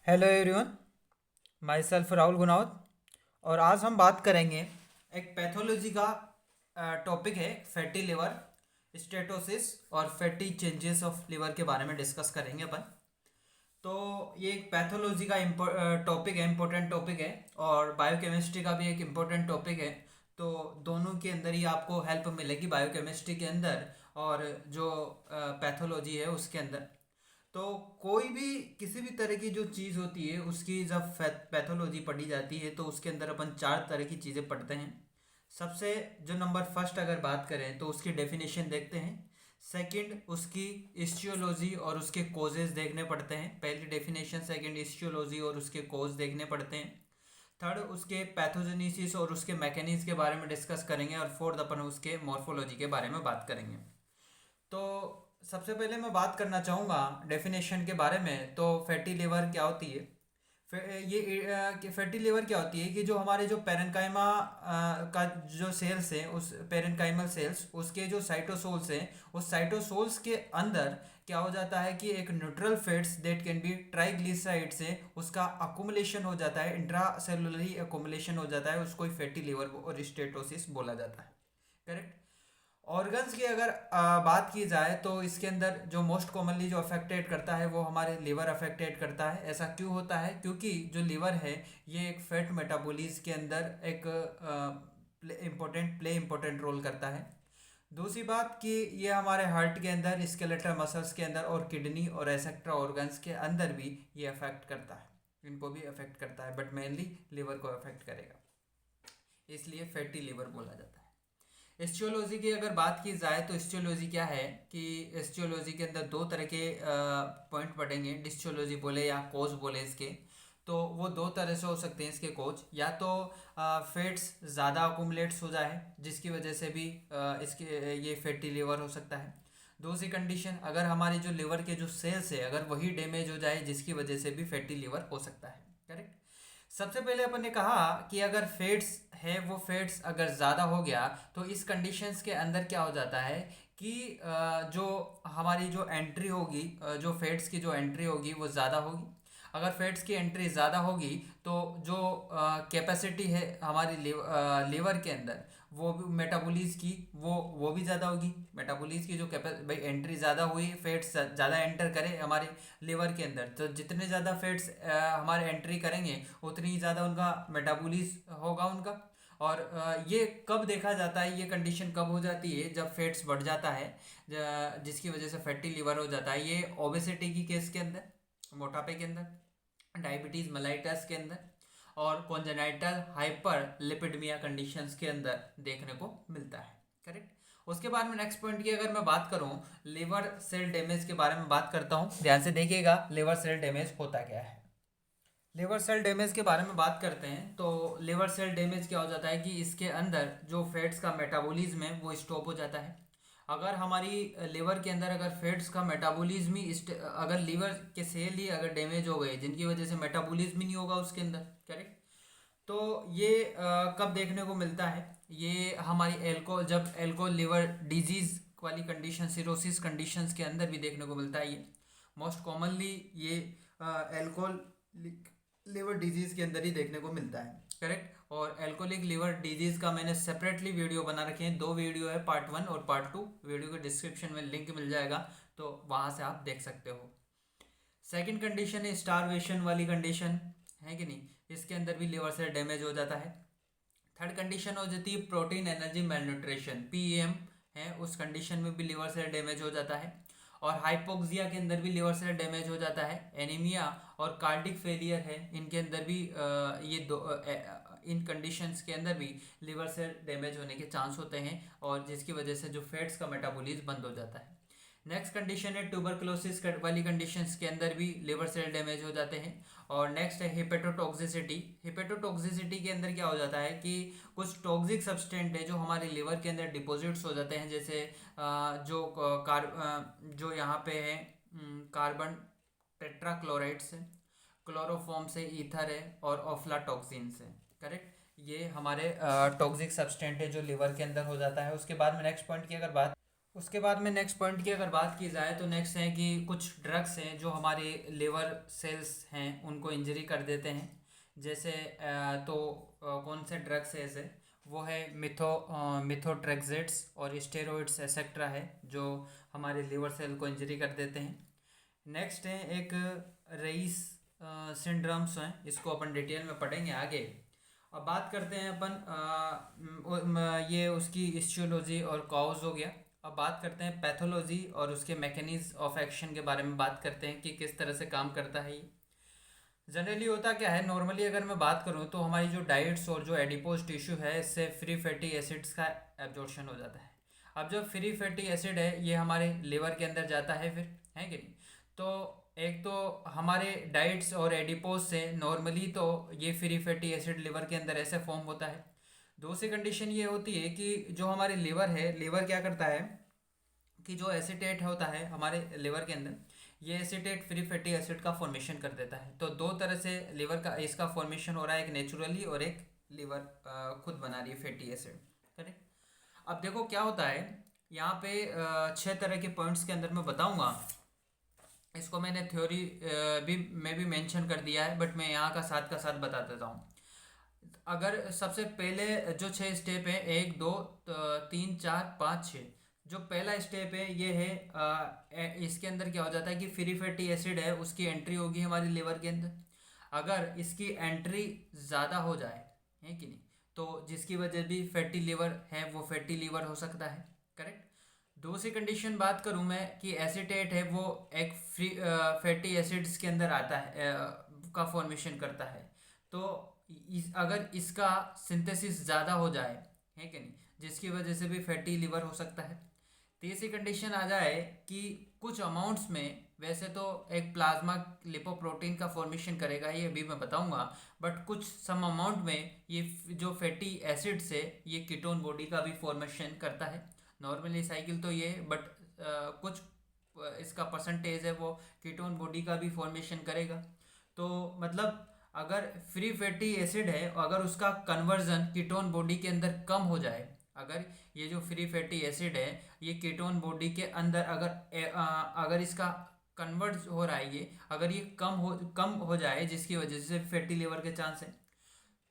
Hello everyone, my self Rahul Gunawat. और आज हम बात करेंगे एक पैथोलॉजी का टॉपिक है फैटी लिवर स्टेटोसिस और फैटी चेंजेस ऑफ लिवर के बारे में डिस्कस करेंगे अपन। तो ये एक पैथोलॉजी का टॉपिक है, इम्पोर्टेंट टॉपिक है, और बायोकेमिस्ट्री का भी एक इम्पोर्टेंट टॉपिक है। तो दोनों के अंदर ही आपको हेल्प मिलेगी, बायोकेमिस्ट्री के अंदर और जो पैथोलॉजी है उसके अंदर। तो कोई भी किसी भी तरह की जो चीज़ होती है उसकी जब पैथोलॉजी पढ़ी जाती है तो उसके अंदर अपन चार तरह की चीज़ें पढ़ते हैं। सबसे जो नंबर फर्स्ट अगर बात करें तो उसकी डेफिनेशन देखते हैं। सेकंड उसकी इस्टियोलॉजी और उसके कोजेज देखने पड़ते हैं। पहली डेफिनेशन, सेकंड इस्टियोलॉजी और उसके कोज देखने पड़ते हैं। थर्ड उसके पैथोजेनेसिस और उसके मैकेनिज्म के बारे में डिस्कस करेंगे। और फोर्थ अपन उसके मॉर्फोलॉजी के बारे में बात करेंगे। तो सबसे पहले मैं बात करना चाहूँगा डेफिनेशन के बारे में। तो फैटी लिवर क्या होती है? ये फैटी लिवर क्या होती है कि जो हमारे जो पेरेंकाइमा का जो सेल्स हैं, उस पेरेंकाइमल सेल्स, उसके जो साइटोसोल्स हैं, उस साइटोसोल्स के अंदर क्या हो जाता है कि एक neutral fats that can be triglyceride से उसका अकुमुलेशन हो जाता है, इंट्रा सेलुलरी अकुमुलेशन हो जाता है, उसको ही फैटी लिवर और स्टेटोसिस बोला जाता है। करेक्ट। ऑर्गन्स की अगर बात की जाए तो इसके अंदर जो मोस्ट कॉमनली जो अफेक्टेड करता है वो हमारे लिवर अफेक्टेड करता है। ऐसा क्यों होता है? क्योंकि जो लिवर है ये एक फैट मेटाबॉलिज्म के अंदर एक इम्पोर्टेंट रोल करता है। दूसरी बात कि ये हमारे हार्ट के अंदर, स्केलेटल मसल्स के अंदर और किडनी और एसेक्ट्रा ऑर्गन्स के अंदर भी ये अफेक्ट करता है। इनको भी अफेक्ट करता है, बट मेनली लिवर को अफेक्ट करेगा, इसलिए फैटी लिवर बोला जाता है। एस्टियोलॉजी की अगर बात की जाए तो एस्टियोलॉजी क्या है कि एस्टियोलॉजी के अंदर दो तरह के पॉइंट पढ़ेंगे। डिस्टियोलॉजी बोले या कोज बोले इसके, तो वो दो तरह से हो सकते हैं इसके कोज। या तो फैट्स ज़्यादा अकुमुलेट्स हो जाए जिसकी वजह से भी इसके ये फैटी लिवर हो सकता है। दूसरी कंडीशन, अगर हमारी जो लिवर के जो सेल्स है अगर वही डैमेज हो जाए जिसकी वजह से भी फैटी लिवर हो सकता है। करेक्ट। सबसे पहले अपन ने कहा कि अगर फैट्स है, वो फैट्स अगर ज़्यादा हो गया तो इस कंडीशंस के अंदर क्या हो जाता है कि जो हमारी जो एंट्री होगी, जो फैट्स की जो एंट्री होगी वो ज़्यादा होगी। अगर फैट्स की एंट्री ज़्यादा होगी तो जो कैपेसिटी है हमारी लीवर के अंदर, वो भी मेटाबॉलिज्म की वो भी ज़्यादा होगी। मेटाबॉलिज्म की जो भाई एंट्री ज़्यादा हुई, फैट्स ज़्यादा एंटर करे हमारे लिवर के अंदर, तो जितने ज़्यादा फैट्स हमारे एंट्री करेंगे उतनी ही ज़्यादा उनका मेटाबॉलिज्म होगा उनका। और ये कब देखा जाता है, ये कंडीशन कब हो जाती है? जब फैट्स बढ़ जाता है, जिसकी वजह से फैटी लिवर हो जाता है। ये ओबेसिटी की केस के अंदर, मोटापे के अंदर, डायबिटीज़ मेलाइटस के अंदर और कॉन्जेनाइटल हाइपर लिपिडमिया कंडीशंस के अंदर देखने को मिलता है। करेक्ट। उसके बाद में नेक्स्ट पॉइंट की अगर मैं बात करूं, लिवर सेल डैमेज के बारे में बात करता हूं। ध्यान से देखिएगा लिवर सेल डैमेज होता क्या है। लिवर सेल डैमेज के बारे में बात करते हैं तो लिवर सेल डैमेज क्या हो जाता है कि इसके अंदर जो फैट्स का मेटाबॉलिज्म है वो स्टॉप हो जाता है। अगर हमारी लिवर के अंदर अगर फैट्स का मेटाबॉलिज्म ही अगर लिवर के सेल ही अगर डैमेज हो गए जिनकी वजह से मेटाबॉलिज्म ही नहीं होगा उसके अंदर। करेक्ट। तो ये कब देखने को मिलता है? ये हमारी एल्कोहल, जब एल्कोहल लिवर डिजीज वाली कंडीशन, सिरोसिस कंडीशंस के अंदर भी देखने को मिलता है। ये मोस्ट कॉमनली ये एल्कोहल लिवर डिजीज के अंदर ही देखने को मिलता है। करेक्ट। और एल्कोहलिक लिवर डिजीज का मैंने सेपरेटली वीडियो बना रखे हैं, दो वीडियो है, पार्ट 1 और पार्ट 2। वीडियो के डिस्क्रिप्शन में लिंक मिल जाएगा, तो वहाँ से आप देख सकते हो। सेकंड कंडीशन है स्टारवेशन वाली कंडीशन, है कि नहीं? इसके अंदर भी लिवर से डैमेज हो जाता है। थर्ड कंडीशन हो जाती है प्रोटीन एनर्जी मेलन्यूट्रिशन, पीएम, है, उस कंडीशन में भी लिवर सेल डैमेज हो जाता है। और हाइपोक्सिया के अंदर भी लिवर सेल डैमेज हो जाता है। एनीमिया और कार्डिक फेलियर है, इनके अंदर भी ये दो इन कंडीशंस के अंदर भी लिवर सेल डैमेज होने के चांस होते हैं, और जिसकी वजह से जो फैट्स का मेटाबॉलिज्म बंद हो जाता है। नेक्स्ट कंडीशन है ट्यूबरकुलोसिस वाली कंडीशंस के अंदर भी लिवर सेल डैमेज हो जाते हैं। और नेक्स्ट है हेपेटोटॉक्सिसिटी। हेपेटोटॉक्सिसिटी के अंदर क्या हो जाता है कि कुछ टॉक्सिक सब्सटेंट है जो हमारे लिवर के अंदर डिपॉजिट्स हो जाते हैं, जैसे जो यहाँ पे है कार्बन टेट्राक्लोराइड से, क्लोरोफॉर्म से, ईथर है और ऑफ्लाटॉक्सिन से। करेक्ट। ये हमारे टॉक्सिक सब्सटेंट है जो लिवर के अंदर हो जाता है। उसके बाद में नेक्स्ट पॉइंट की अगर बात उसके बाद में नेक्स्ट पॉइंट की अगर बात की जाए तो नेक्स्ट है कि कुछ ड्रग्स हैं जो हमारे लिवर सेल्स हैं उनको इंजरी कर देते हैं। जैसे कौन से ड्रग्स है ऐसे, वो है मिथोट्रेक्सेट्स और स्टेरॉइड्स एक्सेट्रा है जो हमारे लिवर सेल को इंजरी कर देते हैं। नेक्स्ट है एक रईस सिंड्रोम्स हैं, इसको अपन डिटेल में पढ़ेंगे आगे। अब बात करते हैं अपन ये उसकी हिस्टोलॉजी और कॉज हो गया। अब बात करते हैं पैथोलॉजी और उसके मैकेनिज्म ऑफ एक्शन के बारे में बात करते हैं कि किस तरह से काम करता है ये। जनरली होता क्या है, नॉर्मली अगर मैं बात करूँ तो हमारी जो डाइट्स और जो एडिपोज टिश्यू है इससे फ्री फैटी एसिड्स का एब्जॉर्प्शन हो जाता है। अब जो फ्री फैटी एसिड है ये हमारे लिवर के अंदर जाता है फिर, है कि नहीं। तो एक तो हमारे डाइट्स और एडिपोज से नॉर्मली तो ये फ्री फैटी एसिड लिवर के अंदर ऐसे फॉर्म होता है। दूसरी कंडीशन ये होती है कि जो हमारे लिवर है, लिवर क्या करता है कि जो एसिटेट होता है हमारे लिवर के अंदर, ये एसिटेट फ्री फैटी एसिड का फॉर्मेशन कर देता है। तो दो तरह से लिवर का इसका फॉर्मेशन हो रहा है, एक नेचुरली और एक लिवर खुद बना रही है फैटी एसिड, करेक्ट। अब देखो क्या होता है यहाँ पे 6 तरह के पॉइंट्स के अंदर मैं बताऊंगा। इसको मैंने थ्योरी भी में भी मेंशन कर दिया है, बट मैं यहाँ का साथ बता देता हूँ। अगर सबसे पहले जो 6 स्टेप है, 1 2 3 4 5 6, जो पहला स्टेप है ये है इसके अंदर क्या हो जाता है कि फ्री फैटी एसिड है उसकी एंट्री होगी हमारी लिवर के अंदर। अगर इसकी एंट्री ज़्यादा हो जाए, है कि नहीं, तो जिसकी वजह भी फैटी लिवर है वो फैटी लिवर हो सकता है, करेक्ट। दूसरी कंडीशन बात करूं मैं कि एसिटेट है वो एक फ्री फैटी एसिड्स के अंदर आता है का फॉर्मेशन करता है। तो अगर इसका सिंथेसिस ज़्यादा हो जाए, है कि नहीं, जिसकी वजह से भी फैटी लिवर हो सकता है। तीसरी कंडीशन आ जाए कि कुछ अमाउंट्स में, वैसे तो एक प्लाज्मा लिपोप्रोटीन का फॉर्मेशन करेगा ये अभी मैं बताऊंगा, बट कुछ सम अमाउंट में ये जो फैटी एसिड्स है ये कीटोन बॉडी का भी फॉर्मेशन करता है। नॉर्मली साइकिल तो ये, बट कुछ इसका परसेंटेज है वो कीटोन बॉडी का भी फॉर्मेशन करेगा। तो मतलब अगर फ्री फैटी एसिड है, अगर उसका कन्वर्जन कीटोन बॉडी के अंदर कम हो जाए, अगर ये जो फ्री फैटी एसिड है ये कीटोन बॉडी के अंदर अगर इसका कन्वर्ट हो रहा है, ये अगर ये कम हो जाए जिसकी वजह से फैटी लिवर के चांस है।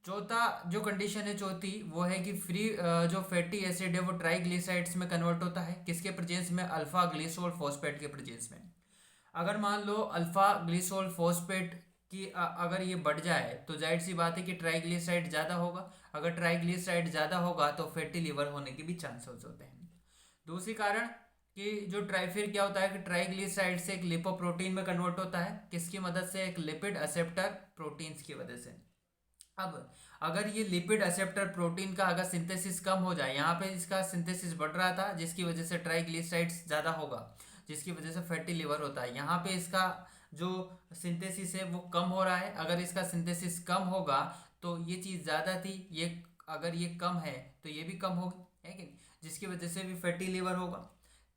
चौथा जो कंडीशन है चौथी, वो है कि जो फैटी एसिड है वो ट्राइग्लिसराइड्स में कन्वर्ट होता है, किसके प्रेजेंस में, अल्फा ग्लिसोल फॉस्फेट के प्रेजेंस में। अगर मान लो अल्फा ग्लिसोल फॉस्फेट की अगर ये बढ़ जाए तो जाहिर सी बात है कि ट्राइग्लिसराइड ज़्यादा होगा। अगर ट्राइग्लिसराइड ज़्यादा होगा तो फैटी लिवर होने के भी चांसेस होते हैं। दूसरी कारण कि जो फिर क्या होता है कि ट्राइग्लिसराइड से एक लिपोप्रोटीन में कन्वर्ट होता है, किसकी मदद से, एक लिपिड एक्सेप्टर प्रोटीन्स की वजह से। अब अगर ये लिपिड एक्सेप्टर प्रोटीन का अगर सिंथेसिस कम हो जाए, यहाँ पे इसका सिंथेसिस बढ़ रहा था जिसकी वजह से ट्राइग्लिसराइड्स ज़्यादा होगा, जिसकी वजह से फैटी लिवर होता है। यहाँ पे इसका जो सिंथेसिस है वो कम हो रहा है। अगर इसका सिंथेसिस कम होगा तो ये चीज़ ज़्यादा थी, ये अगर ये कम है तो ये भी कम होगी, है कि नहीं, जिसकी वजह से भी फैटी लिवर होगा।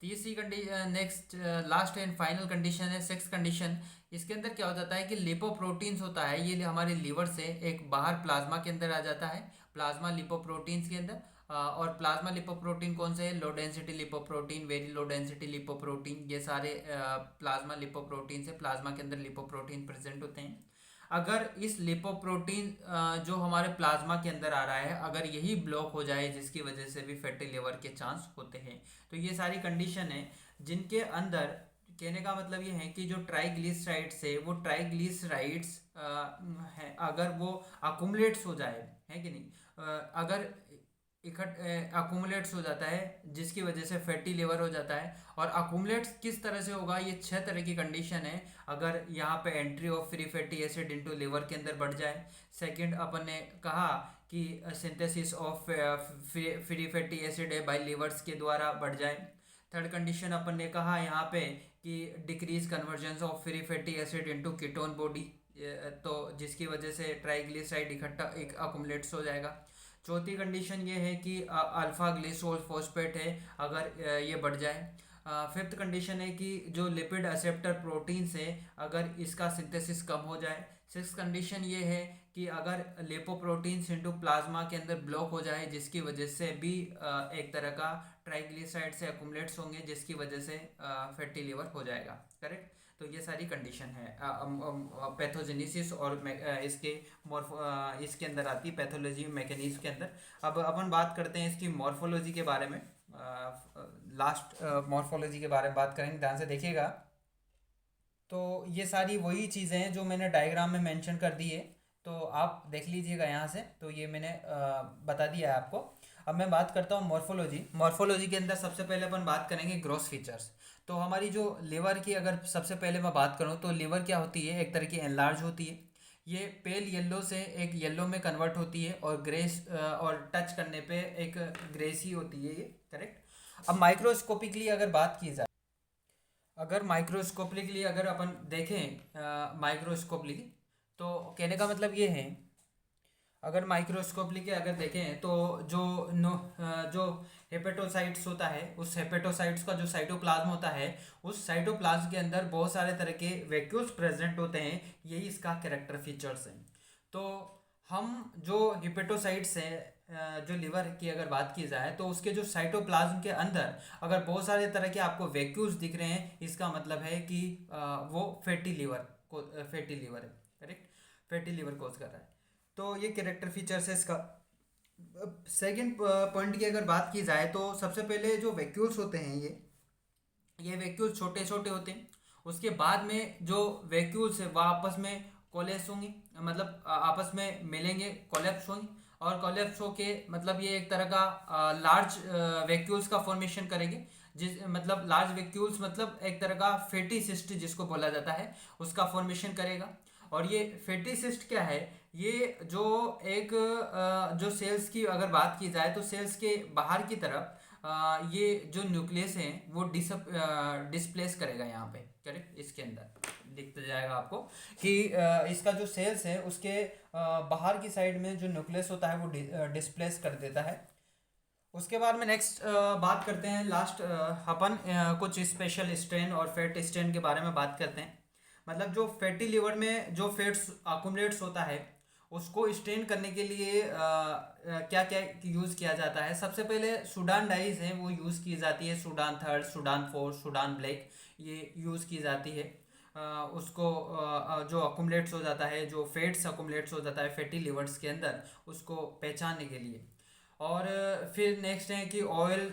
तीसरी condition, next last and final condition है सिक्स कंडीशन। इसके अंदर क्या हो जाता है कि लिपोप्रोटीन्स होता है, ये हमारे लीवर से एक बाहर प्लाज्मा के अंदर आ जाता है, प्लाज्मा लिपोप्रोटीन्स के अंदर। और प्लाज्मा लिपोप्रोटीन कौन से है, low density lipoprotein, very low density lipoprotein, ये सारे प्लाज्मा लिपोप्रोटीन से प्लाज्मा के अंदर लिपोप्रोटीन प्रेजेंट होते हैं। अगर इस लिपोप्रोटीन जो हमारे प्लाज्मा के अंदर आ रहा है अगर यही ब्लॉक हो जाए जिसकी वजह से भी फैटी लिवर के चांस होते हैं। तो ये सारी कंडीशन है जिनके अंदर, कहने का मतलब ये है कि जो ट्राइग्लिसराइड्स है वो ट्राइग्लिसराइड्स है अगर वो अकुमुलेट्स हो जाए, है कि नहीं, अगर अकुमुलेट्स हो जाता है जिसकी वजह से फैटी लिवर हो जाता है। और अकुमुलेट्स किस तरह से होगा, ये 6 तरह की कंडीशन है। अगर यहाँ पे entry of free fatty acid into liver के अंदर बढ़ जाए। सेकंड अपन ने कहा कि synthesis of free fatty acid है बाय लिवर्स के द्वारा बढ़ जाए। थर्ड कंडीशन अपन ने कहा यहाँ पे कि decrease convergence of free fatty acid into ketone body, तो जिसकी वजह से ट्राइग्लिसराइड इकट्ठा एक अकुमुलेट्स हो जाएगा। चौथी कंडीशन ये है कि अल्फा ग्लिसोल फॉस्फेट है अगर ये बढ़ जाए। फिफ्थ कंडीशन है कि जो लिपिड एक्सेप्टर प्रोटीन्स है अगर इसका सिंथेसिस कम हो जाए। सिक्स कंडीशन ये है कि अगर लिपोप्रोटीन्स इनटू प्लाज्मा के अंदर ब्लॉक हो जाए जिसकी वजह से भी एक तरह का ट्राइग्लिसराइड से अकुमुलेट्स होंगे जिसकी वजह से फैटी लिवर हो जाएगा। करेक्ट। तो ये सारी कंडीशन है पैथोजेनेसिस और इसके इसके अंदर आती है पैथोलॉजी मैकेनिज्म के अंदर। अब अपन बात करते हैं इसकी मॉर्फोलॉजी के बारे में। लास्ट मॉर्फोलॉजी के बारे में बात करेंगे, ध्यान से देखिएगा। तो ये सारी वही चीज़ें हैं जो मैंने डायग्राम में मेंशन कर दी है, तो आप देख लीजिएगा यहाँ से। तो ये मैंने बता दिया है आपको। अब मैं बात करता हूँ मॉर्फोलॉजी। मॉर्फोलॉजी के अंदर सबसे पहले अपन बात करेंगे ग्रॉस फीचर्स। तो हमारी जो लिवर की अगर सबसे पहले मैं बात करूँ तो लिवर क्या होती है, एक तरह की एनलार्ज होती है। ये पेल येलो से एक येलो में कन्वर्ट होती है और ग्रेस और टच करने पे एक ग्रेसी होती है ये। करेक्ट। अब माइक्रोस्कोपिकली अगर बात की जाए, अगर माइक्रोस्कोपली अगर अपन देखें माइक्रोस्कोपली, तो कहने का मतलब ये है, अगर माइक्रोस्कोपली के अगर देखें तो जो हेपेटोसाइट्स होता है, उस हेपेटोसाइट्स का जो साइटोप्लाज्म होता है, उस साइटोप्लाज्म के अंदर बहुत सारे तरह के वैक्यूल्स प्रेजेंट होते हैं। यही इसका कैरेक्टर फीचर्स हैं। तो हम जो हेपेटोसाइट्स हैं जो लिवर की अगर बात की जाए तो उसके जो साइटोप्लाज्म के अंदर अगर बहुत सारे तरह के आपको वैक्यूल्स दिख रहे हैं, इसका मतलब है कि वो फैटी लिवर है। करेक्ट। फैटी लिवर कोज कर रहा है। तो ये कैरेक्टर फीचर्स है इसका। सेकंड पॉइंट की अगर बात की जाए तो सबसे पहले जो वैक्यूल्स होते हैं ये वैक्यूल्स छोटे छोटे होते हैं। उसके बाद में जो वैक्यूल्स है वह आपस में कोलेप्स होंगे, मतलब आपस में मिलेंगे, कोलेप्स होंगे। और कोलेप्स होके मतलब ये एक तरह का लार्ज वैक्यूल्स का फॉर्मेशन करेंगे। जिस मतलब लार्ज वैक्यूल्स मतलब एक तरह का फैटी सिस्ट जिसको बोला जाता है, उसका फॉर्मेशन करेगा। और ये फैटी सिस्ट क्या है, ये जो एक जो सेल्स की अगर बात की जाए तो सेल्स के बाहर की तरफ ये जो न्यूक्लियस है वो डिस्प्लेस करेगा यहाँ पे। करेक्ट। इसके अंदर दिखता जाएगा आपको कि इसका जो सेल्स है उसके बाहर की साइड में जो न्यूक्लियस होता है वो डिस्प्लेस कर देता है। उसके बाद में नेक्स्ट बात करते हैं लास्ट अपन कुछ स्पेशल स्ट्रेन और फैट स्ट्रेन के बारे में बात करते हैं। मतलब जो फैटी लिवर में जो फैट्स अकुमुलेट्स होता है उसको स्ट्रेन करने के लिए क्या क्या यूज़ किया जाता है। सबसे पहले सूडान डाइज है वो यूज़ की जाती है, Sudan third, Sudan four, Sudan black, ये यूज़ की जाती है। उसको जो अकुमुलेट्स हो जाता है, जो फैट्स अकुमुलेट्स हो जाता है फैटी लिवर्स के अंदर, उसको पहचानने के लिए। और फिर नेक्स्ट है कि ऑयल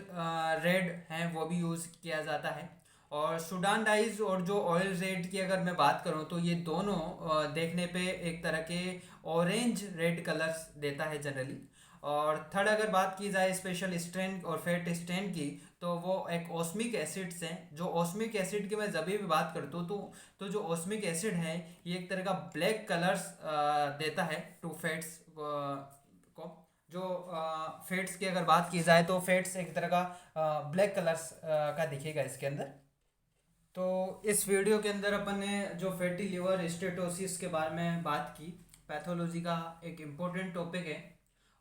रेड है वो भी यूज़ किया जाता है। और सूडान डाइज और जो ऑयल रेड की अगर मैं बात करूं तो ये दोनों देखने पे एक तरह के ऑरेंज रेड कलर्स देता है जनरली। और थर्ड अगर बात की जाए स्पेशल स्ट्रेन और फैट स्ट्रेन की, तो वो एक ऑस्मिक एसिड्स हैं। जो ऑस्मिक एसिड की मैं जब भी बात करता हूँ तो जो ऑस्मिक एसिड है ये एक तरह का ब्लैक कलर्स देता है टू फैट्स को। जो फैट्स की अगर बात की जाए तो फैट्स एक तरह का ब्लैक कलर्स का दिखेगा इसके अंदर। तो इस वीडियो के अंदर अपन ने जो फैटी लिवर स्टेटोसिस के बारे में बात की, पैथोलॉजी का एक इम्पोर्टेंट टॉपिक है।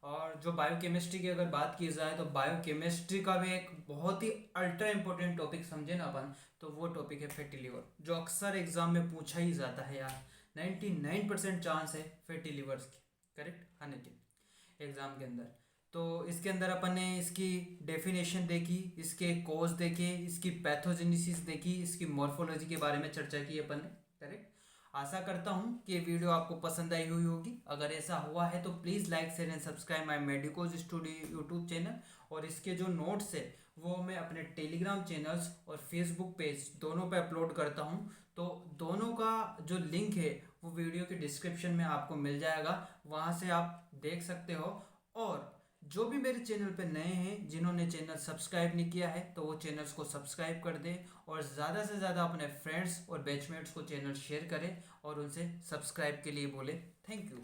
और जो बायोकेमिस्ट्री की अगर बात की जाए तो बायोकेमिस्ट्री का भी एक बहुत ही अल्ट्रा इम्पोर्टेंट टॉपिक समझे ना अपन, तो वो टॉपिक है फैटी लिवर, जो अक्सर एग्जाम में पूछा ही जाता है यार। 99% चांस है फैटी लिवर्स की करेक्ट आने के एग्जाम के अंदर। तो इसके अंदर अपन ने इसकी डेफिनेशन देखी, इसके कोज देखे, इसकी पैथोजेनेसिस देखी, इसकी मॉर्फोलॉजी के बारे में चर्चा की अपन ने। करेक्ट। आशा करता हूँ कि ये वीडियो आपको पसंद आई हुई होगी। अगर ऐसा हुआ है तो please like share and subscribe my medicos studio YouTube channel. और इसके जो नोट्स है वो मैं अपने टेलीग्राम चैनल्स और फेसबुक पेज दोनों पे अपलोड करता हूँ। तो दोनों का जो लिंक है वो वीडियो के डिस्क्रिप्शन में आपको मिल जाएगा, वहाँ से आप देख सकते हो। और जो भी मेरे चैनल पे नए हैं जिन्होंने चैनल सब्सक्राइब नहीं किया है तो वो चैनल्स को सब्सक्राइब कर दें और ज़्यादा से ज़्यादा अपने फ्रेंड्स और बैचमेट्स को चैनल शेयर करें और उनसे सब्सक्राइब के लिए बोले। Thank you.